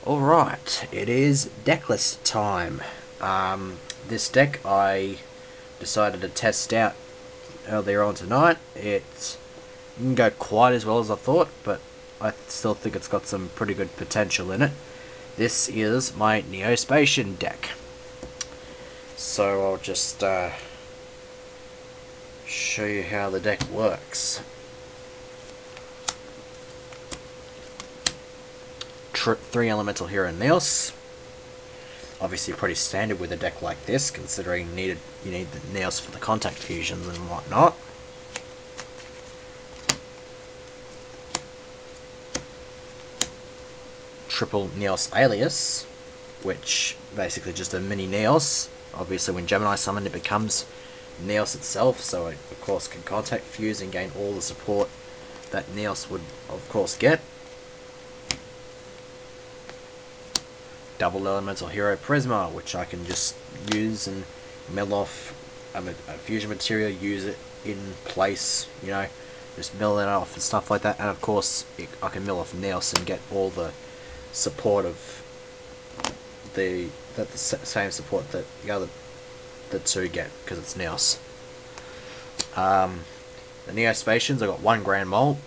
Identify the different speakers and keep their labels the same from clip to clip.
Speaker 1: Alright, it is decklist time. This deck I decided to test out earlier on tonight. It didn't go quite as well as I thought, but I still think it's got some pretty good potential in it. This is my Neo-Spacian deck. So I'll just show you how the deck works. Three elemental hero Neos. Obviously pretty standard with a deck like this, considering you need the Neos for the contact fusions and whatnot. Triple Neos Alias, which basically just a mini Neos. Obviously when Gemini summoned it becomes Neos itself, so it of course can contact fuse and gain all the support that Neos would of course get. Double elemental hero Prisma, which I can just use and mill off a fusion material, use it in place, just mill it off and stuff like that. And of course I can mill off Neos and get all the support of the same support that the two get, because it's Neos. The Neo-Spacians, I got one Grand Mole.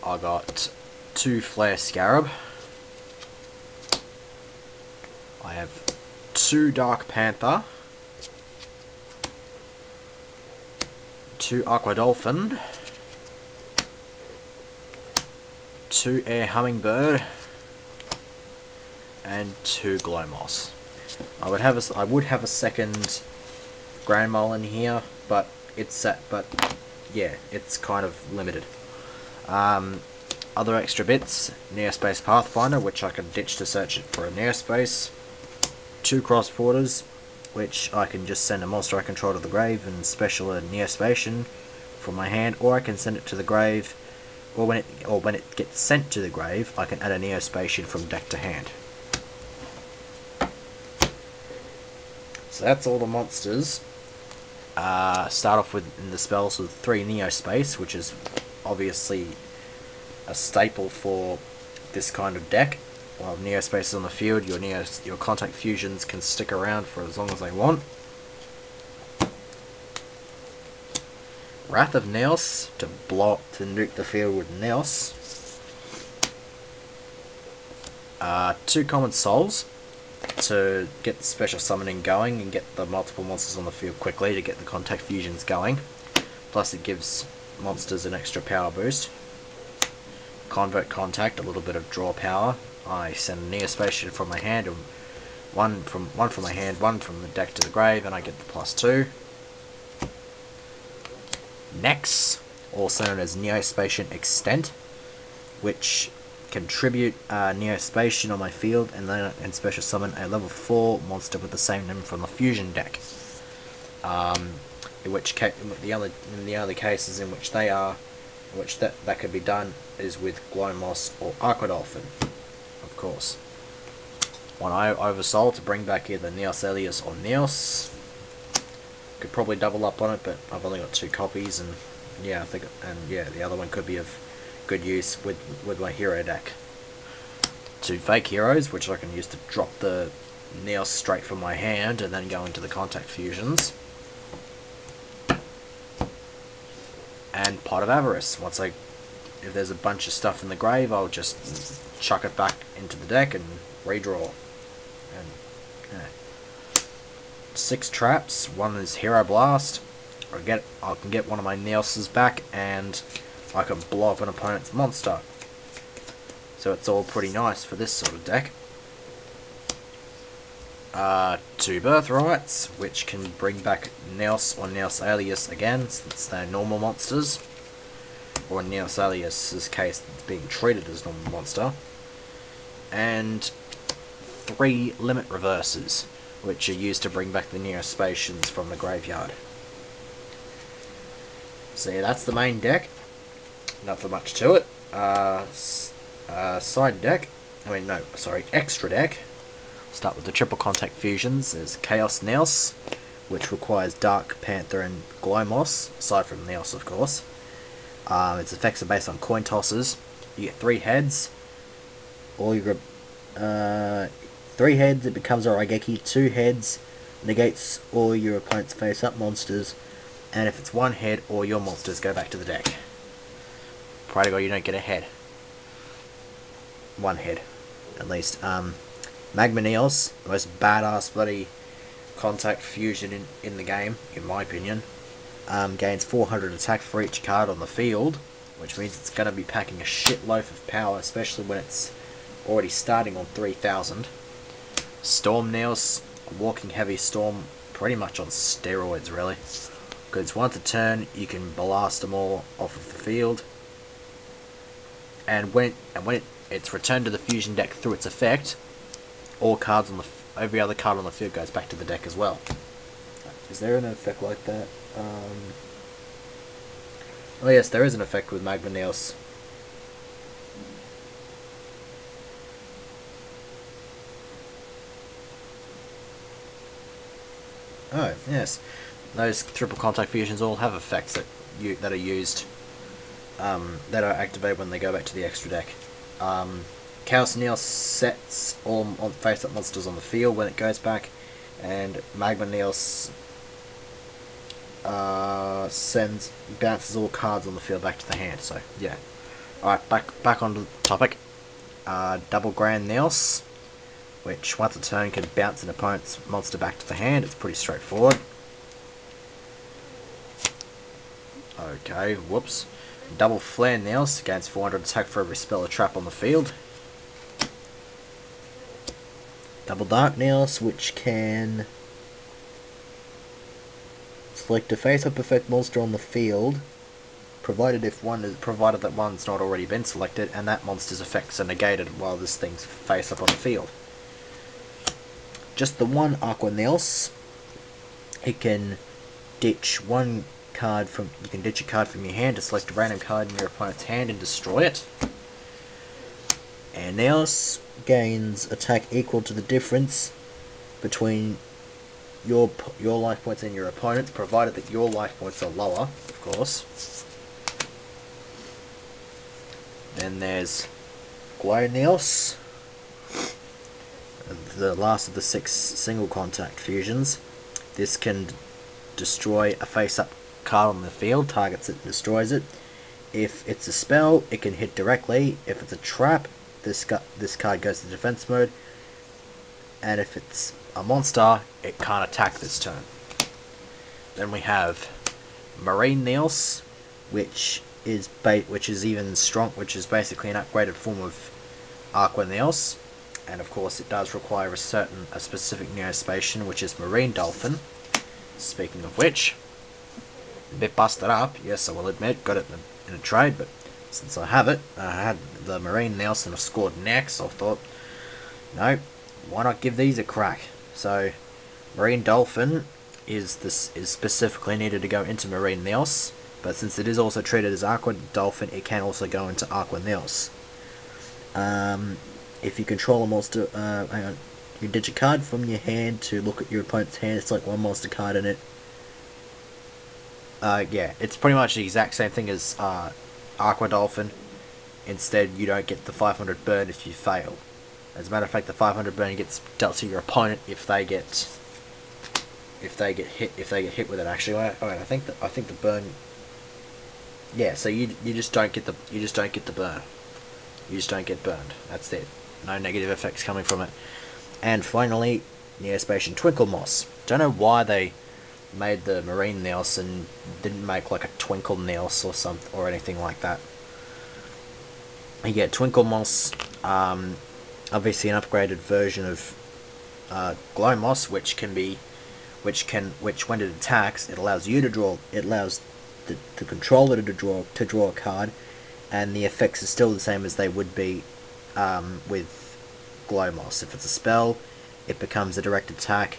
Speaker 1: I got two Flare Scarab. I have two Dark Panther, two Aqua Dolphin, two Air Hummingbird, and two Glowmoss. I would have a second Grand Mole in here, but it's kind of limited. Other extra bits: Neo-Space Pathfinder, which I can ditch to search for a Neo-Space. Two Cross-Porters, which I can just send a monster I control to the grave and special a Neo-Spacian from my hand, or I can send it to the grave, or when it gets sent to the grave, I can add a Neo-Spacian from deck to hand. So that's all the monsters. Start off with in the spells with 3 Neo-Space, which is obviously a staple for this kind of deck. While Neo-Space is on the field, your contact fusions can stick around for as long as they want. Wrath of Neos to nuke the field with Neos. 2 Common Souls to get the special summoning going and get the multiple monsters on the field quickly to get the contact fusions going. Plus it gives monsters an extra power boost. Convert Contact, a little bit of draw power. I send a Neo-Spacian from my hand, and one from my hand, one from the deck to the grave, and I get the +2. Next, also known as Neo-Spacian Extent, which can tribute Neo-Spacian on my field and special summon a level 4 monster with the same name from the fusion deck. In which case, the only cases in which that could be done is with Glowmoss or Aqua Dolphin, of course. One Oversoul to bring back either Neos Elias or Neos. Could probably double up on it, but I've only got 2 copies, and the other one could be of good use with my hero deck. 2 Fake Heroes, which I can use to drop the Neos straight from my hand and then go into the contact fusions. And Pot of Avarice. If there's a bunch of stuff in the grave, I'll just chuck it back into the deck and redraw. And 6 traps. One is Hero Blast. I can get one of my Neoses back, and I can blow up an opponent's monster. So it's all pretty nice for this sort of deck. 2 Birthrights, which can bring back Neos or Neos Alias again, since they're normal monsters. Or in Neos Alias' case, it's being treated as a normal monster. And 3 Limit Reverses, which are used to bring back the Neo-Spacians from the graveyard. So yeah, that's the main deck. Nothing much to it. Side deck. Extra deck. Start with the triple contact fusions. There's Chaos Neos, which requires Dark Panther and Glowmoss, aside from Neos, of course. Its effects are based on coin tosses. You get 3 heads. All your 3 heads, it becomes a Raigeki. 2 heads negates all your opponent's face-up monsters, and if it's 1 head, all your monsters go back to the deck. Pray to God you don't get a head. 1 head, at least. Magma Neos, the most badass bloody contact fusion in the game, in my opinion. Gains 400 attack for each card on the field, which means it's going to be packing a shitload of power, especially when it's already starting on 3000. Storm Neos, walking heavy storm, pretty much on steroids really. Because once a turn, you can blast them all off of the field, and when it's returned to the fusion deck through its effect, every other card on the field goes back to the deck as well. Is there an effect like that? Oh yes, there is an effect with Magma Neos. Oh yes, those triple contact fusions all have effects that are used, that are activated when they go back to the extra deck. Chaos Neos sets all face-up monsters on the field when it goes back, and Magma Neos bounces all cards on the field back to the hand. So yeah. Alright, back onto the topic. Double Grand Neos, which once a turn can bounce an opponent's monster back to the hand. It's pretty straightforward. Okay, whoops. Double Flare Neos, gains 400 attack for every spell or trap on the field. Double Dark Neos, which can select a face-up effect monster on the field, provided that one's not already been selected, and that monster's effects are negated while this thing's face-up on the field. Just the one Aqua Neos. It can ditch one card from. You can ditch a card from your hand to select a random card in your opponent's hand and destroy it. And Neos gains attack equal to the difference between your life points and your opponent's, provided that your life points are lower, of course. Then there's Glow Neos, the last of the 6 single contact fusions. This can destroy a face-up card on the field, targets it and destroys it. If it's a spell, it can hit directly. If it's a trap, this card goes to defense mode. And if it's a monster, it can't attack this turn. Then we have Marine Neos, which is basically an upgraded form of Aqua Neos. And of course it does require a specific Neo-Spacian, which is Marine Dolphin. Speaking of which, a bit busted up, yes I will admit, got it in a trade, but since I have it, I had the Marine Neos and I scored next, so I thought, no, why not give these a crack? So, Marine Dolphin is specifically needed to go into Marine Neos, but since it is also treated as Aqua Dolphin, it can also go into Aqua Neos. If you control a monster, hang on, you ditch a card from your hand to look at your opponent's hand. It's like one monster card in it. Yeah, it's pretty much the exact same thing as Aqua Dolphin. Instead, you don't get the 500 burn if you fail. As a matter of fact, the 500 burn gets dealt to your opponent if they get hit with it. Actually, wait, I think the burn. Yeah, so you just don't get the burn. You just don't get burned. That's it. No negative effects coming from it. And finally, Neo-Spacian Twinkle Moss. Don't know why they made the Marine Neos and didn't make like a Twinkle Neos or anything like that. You get Twinkle Moss, obviously an upgraded version of Glow Moss, which when it attacks, it allows you to draw. It allows the controller to draw a card, and the effects are still the same as they would be with Glow Moss. If it's a spell, it becomes a direct attack.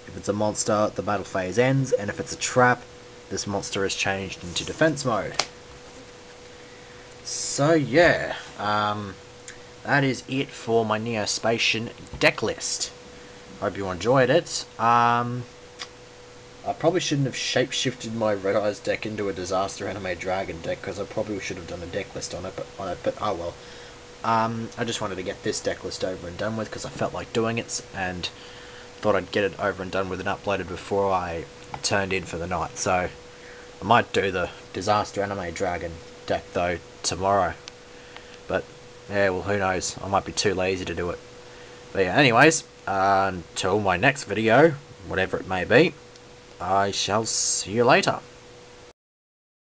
Speaker 1: If it's a monster, the battle phase ends, and if it's a trap, this monster is changed into defense mode. So yeah, that is it for my Neo-Spacian deck list. Hope you enjoyed it. I probably shouldn't have shape-shifted my Red Eyes deck into a Disaster Anime Dragon deck, because I probably should have done a deck list on it, but oh well. I just wanted to get this deck list over and done with, because I felt like doing it, and thought I'd get it over and done with and uploaded before I turned in for the night. So I might do the Disaster Anime Dragon deck, though, tomorrow. But, yeah, well, who knows. I might be too lazy to do it. But yeah, anyways, until my next video, whatever it may be, I shall see you later.